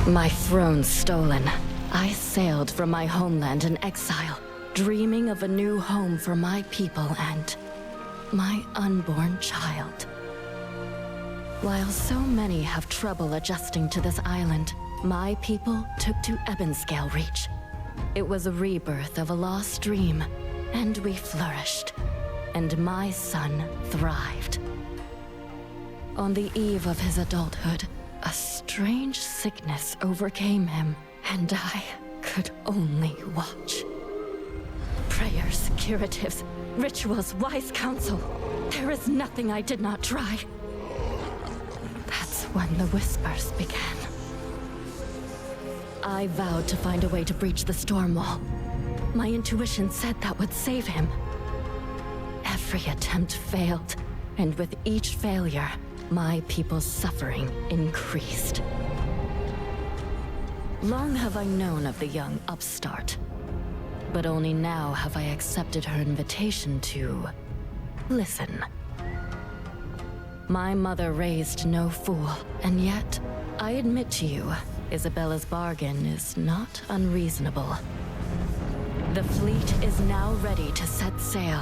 My throne stolen. I sailed from my homeland in exile, dreaming of a new home for my people and my unborn child. While so many have trouble adjusting to this island, my people took to Ebonscale Reach. It was a rebirth of a lost dream, and we flourished. And my son thrived. On the eve of his adulthood, a strange sickness overcame him, and I could only watch. Prayers, curatives, rituals, wise counsel. There is nothing I did not try. That's when the whispers began. I vowed to find a way to breach the storm wall. My intuition said that would save him. Every attempt failed, and with each failure, my people's suffering increased. Long have I known of the young upstart, but only now have I accepted her invitation to listen. My mother raised no fool, and yet, I admit to you, Isabella's bargain is not unreasonable. The fleet is now ready to set sail.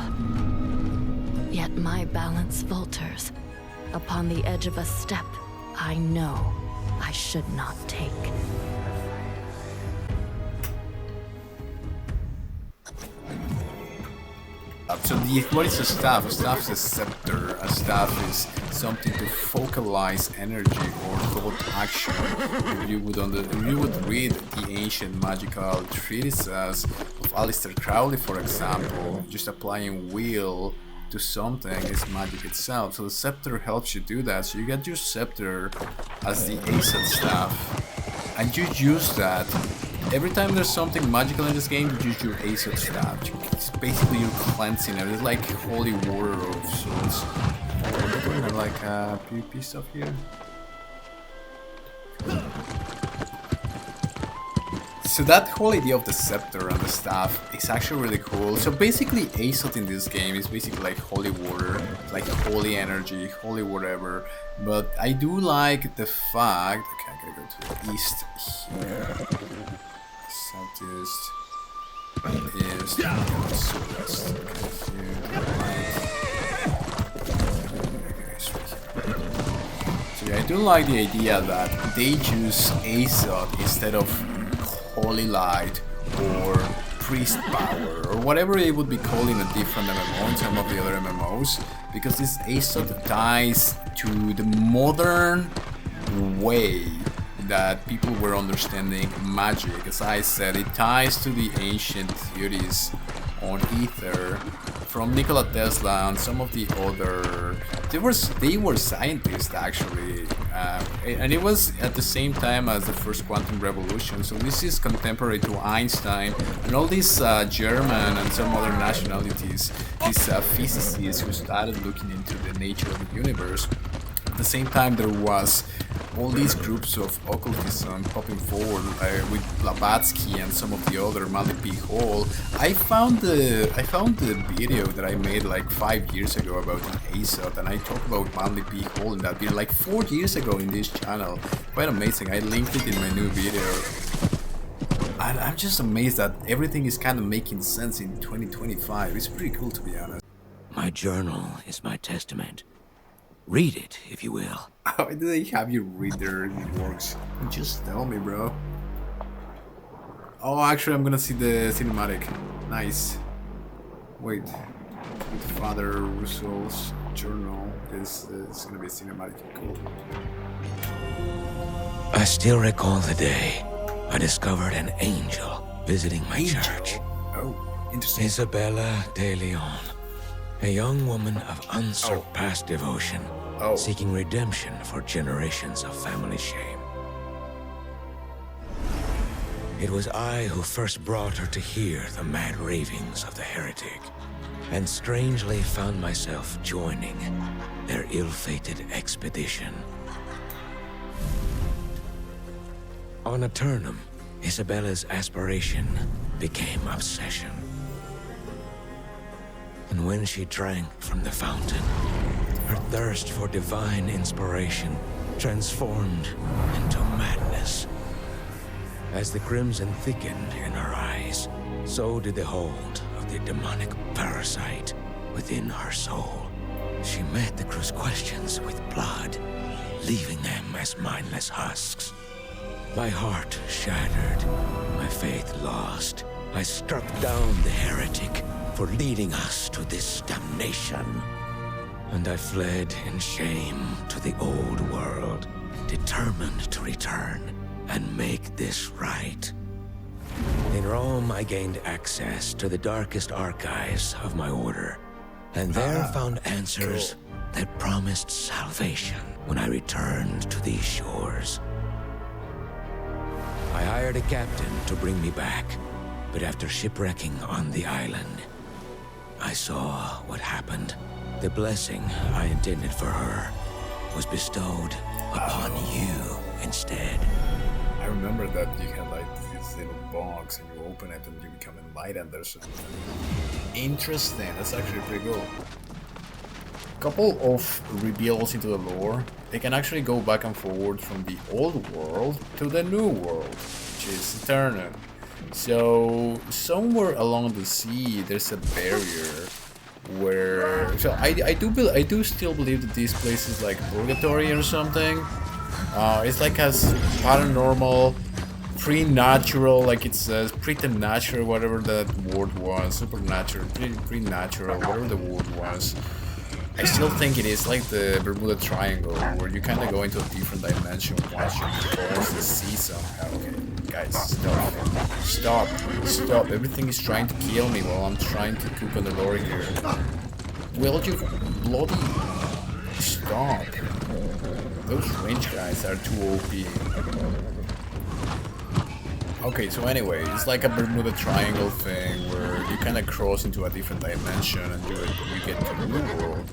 Yet my balance falters. Upon the edge of a step I know I should not take. So what is a staff? A staff is a scepter. A staff is something to focalize energy or thought action. If you would read the ancient magical treatises of Aleister Crowley, for example, just applying will to something is magic itself. So the scepter helps you do that. So you get your scepter as the Aesop staff, and you use that. Every time there's something magical in this game, you use your Aesop staff. It's basically your cleansing it. It's like holy water of sorts. We're doing like PvP stuff here. So that whole idea of the scepter and the staff is actually really cool. So basically Aesop in this game is basically like holy water, like holy energy, holy whatever. But I do like the fact... Okay, I gotta go to the east here. Southeast. East. Southwest. So yeah, I do like the idea that they use Aesop instead of holy light or priest power or whatever it would be called in a different MMO in some of the other MMOs, because this Aesop ties to the modern way that people were understanding magic. As I said, it ties to the ancient theories on ether from Nikola Tesla and some of the other... They were scientists actually, and it was at the same time as the first quantum revolution. So this is contemporary to Einstein and all these German and some other nationalities, these physicists who started looking into the nature of the universe. At the same time, there was all these groups of occultism popping forward with Blavatsky and some of the other Manly P. Hall. I found the video that I made like 5 years ago about the Aesop, and I talked about Manly P. Hall in that video like 4 years ago in this channel. Quite amazing. I linked it in my new video. And I'm just amazed that everything is kind of making sense in 2025. It's pretty cool, to be honest. My journal is my testament. Read it, if you will. Why do they have you read their works? Just tell me, bro. Oh, actually, I'm gonna see the cinematic. Nice. Wait. With Father Russo's journal. This is gonna be a cinematic. Cool. I still recall the day I discovered an angel visiting my church. Oh, interesting. Isabella de Leon. A young woman of unsurpassed devotion, seeking redemption for generations of family shame. It was I who first brought her to hear the mad ravings of the heretic, and strangely found myself joining their ill-fated expedition. On Eternum, Isabella's aspiration became obsession. And when she drank from the fountain, her thirst for divine inspiration transformed into madness. As the crimson thickened in her eyes, so did the hold of the demonic parasite within her soul. She met the crew's questions with blood, leaving them as mindless husks. My heart shattered, my faith lost. I struck down the heretic for leading us to this damnation. And I fled in shame to the old world, determined to return and make this right. In Rome, I gained access to the darkest archives of my order, and there found answers that promised salvation when I returned to these shores. I hired a captain to bring me back, but after shipwrecking on the island, I saw what happened. The blessing I intended for her was bestowed upon you instead. I remember that you had like this little box and you open it and you become enlightened or something. Interesting, that's actually pretty cool. Couple of reveals into the lore. They can actually go back and forward from the old world to the new world, which is Eterna. So somewhere along the sea there's a barrier where I do still believe that this place is like purgatory or something. It's like as paranormal, pre-natural, like it says, preternatural, whatever that word was, supernatural, pre-natural, whatever the word was. I still think it is like the Bermuda Triangle, where you kind of go into a different dimension once you cross the sea somehow. Okay, guys, stop. Everything is trying to kill me while I'm trying to cook on the lore here. Will you bloody stop? Those range guys are too OP. Okay, so anyway, it's like a Bermuda Triangle thing where you kind of cross into a different dimension and you get to the new world.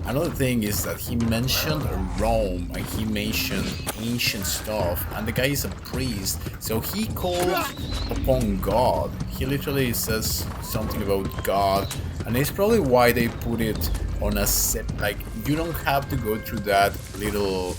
Another thing is that he mentioned Rome and he mentioned ancient stuff, and the guy is a priest, so he calls upon God. He literally says something about God, and it's probably why they put it on a set. Like, you don't have to go through that little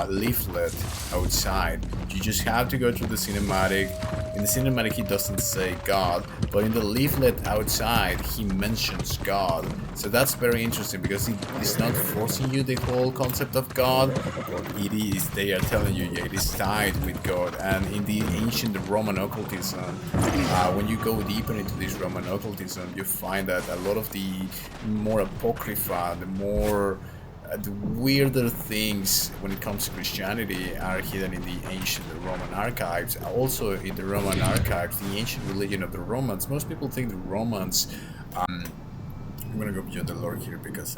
leaflet outside. You just have to go through the cinematic. In the cinematic he doesn't say God, but in the leaflet outside he mentions God. So that's very interesting because it's not forcing you the whole concept of God, but it is. They are telling you, yeah, it is tied with God. And in the ancient Roman occultism, when you go deeper into this Roman occultism, you find that a lot of the more apocrypha, the weirder things when it comes to Christianity are hidden in the ancient Roman archives. Also in the Roman archives, the ancient religion of the Romans. Most people think the Romans... I'm gonna go beyond the lore here because